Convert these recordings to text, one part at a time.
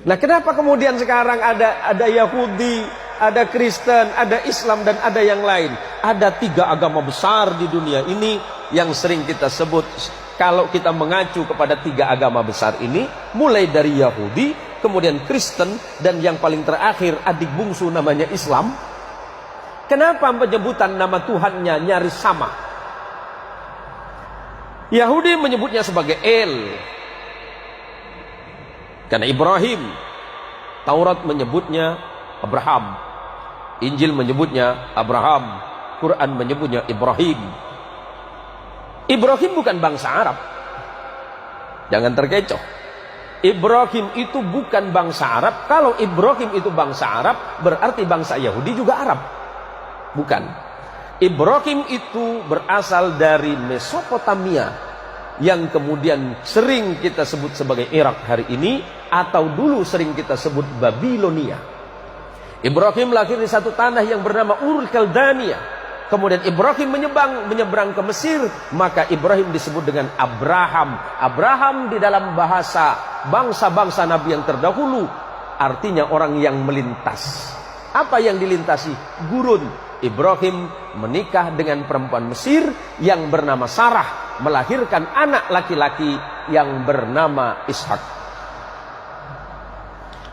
Nah, kenapa kemudian sekarang ada Yahudi, ada Kristen, ada Islam, dan ada yang lain? Ada 3 agama besar di dunia ini yang sering kita sebut. Kalau kita mengacu kepada 3 agama besar ini, mulai dari Yahudi, kemudian Kristen, dan yang paling terakhir adik bungsu namanya Islam. Kenapa penyebutan nama Tuhannya nyaris sama? Yahudi menyebutnya sebagai El, karena Ibrahim. Taurat menyebutnya Abraham, Injil menyebutnya Abraham, Quran menyebutnya Ibrahim. Ibrahim bukan bangsa Arab, jangan terkecoh. Ibrahim itu bukan bangsa Arab. Kalau Ibrahim itu bangsa Arab, berarti bangsa Yahudi juga Arab. Bukan. Ibrahim itu berasal dari Mesopotamia, yang kemudian sering kita sebut sebagai Irak hari ini, atau dulu sering kita sebut Babilonia. Ibrahim lahir di satu tanah yang bernama Ur Kaldania. Kemudian Ibrahim menyeberang ke Mesir, maka Ibrahim disebut dengan Abraham. Abraham di dalam bahasa bangsa-bangsa Nabi yang terdahulu artinya orang yang melintas. Apa yang dilintasi? Gurun. Ibrahim menikah dengan perempuan Mesir yang bernama Sarah, melahirkan anak laki-laki yang bernama Ishak.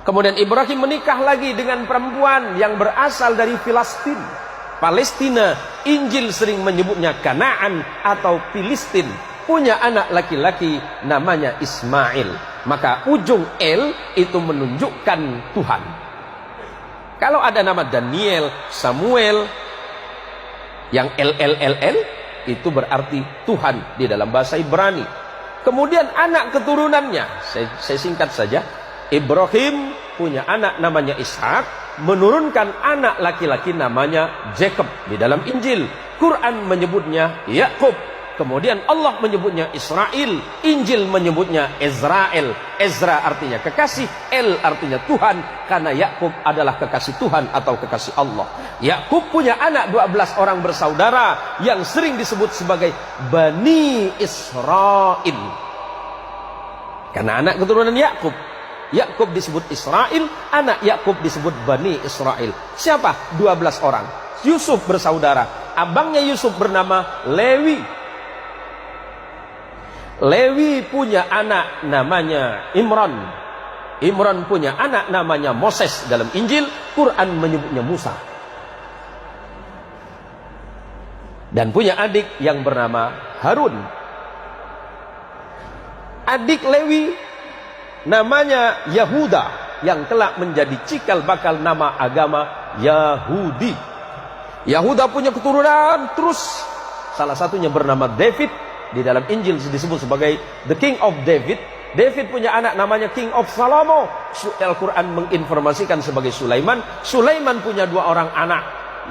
Kemudian Ibrahim menikah lagi dengan perempuan yang berasal dari Filistin, Palestina. Injil sering menyebutnya Kanaan atau Filistin. Punya anak laki-laki namanya Ismail. Maka ujung El itu menunjukkan Tuhan. Kalau ada nama Daniel, Samuel, yang LLLL itu berarti Tuhan di dalam bahasa Ibrani. Kemudian anak keturunannya, saya singkat saja. Ibrahim punya anak namanya Ishak, menurunkan anak laki-laki namanya Jacob di dalam Injil. Quran menyebutnya Yakub. Kemudian Allah menyebutnya Israel. Injil menyebutnya Israel. Ezra artinya kekasih, El artinya Tuhan, karena Yakub adalah kekasih Tuhan atau kekasih Allah. Yakub punya anak 12 orang bersaudara yang sering disebut sebagai Bani Israel, karena anak keturunan Yakub. Yakub disebut Israel, anak Yakub disebut Bani Israel. Siapa? 12 orang. Yusuf bersaudara. Abangnya Yusuf bernama Lewi. Lewi punya anak namanya Imran. Imran punya anak namanya Moses. Dalam Injil, Quran menyebutnya Musa. Dan punya adik yang bernama Harun. Adik Lewi namanya Yahuda, yang kelak menjadi cikal bakal nama agama Yahudi. Yahuda punya keturunan terus, salah satunya bernama David. Di dalam Injil disebut sebagai the King of David. David punya anak namanya King of Salomo. Al-Quran menginformasikan sebagai Sulaiman. Sulaiman punya 2 orang anak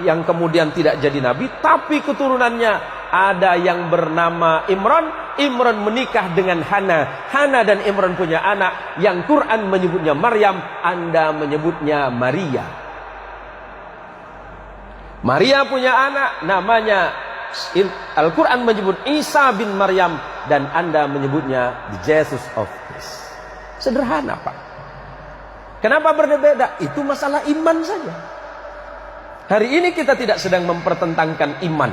yang kemudian tidak jadi nabi, tapi keturunannya ada yang bernama Imran. Imran menikah dengan Hana. Hana dan Imran punya anak yang Quran menyebutnya Maryam, Anda menyebutnya Maria. Maria punya anak namanya, Al-Quran menyebut Isa bin Maryam, dan Anda menyebutnya the Jesus of Christ. Sederhana, Pak. Kenapa berbeda? Itu masalah iman saja. Hari ini kita tidak sedang mempertentangkan iman,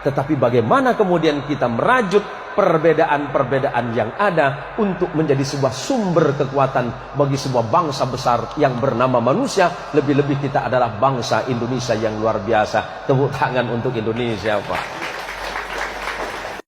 tetapi bagaimana kemudian kita merajut perbedaan-perbedaan yang ada untuk menjadi sebuah sumber kekuatan bagi sebuah bangsa besar yang bernama manusia. Lebih-lebih kita adalah bangsa Indonesia yang luar biasa. Tepuk tangan untuk Indonesia, Pak.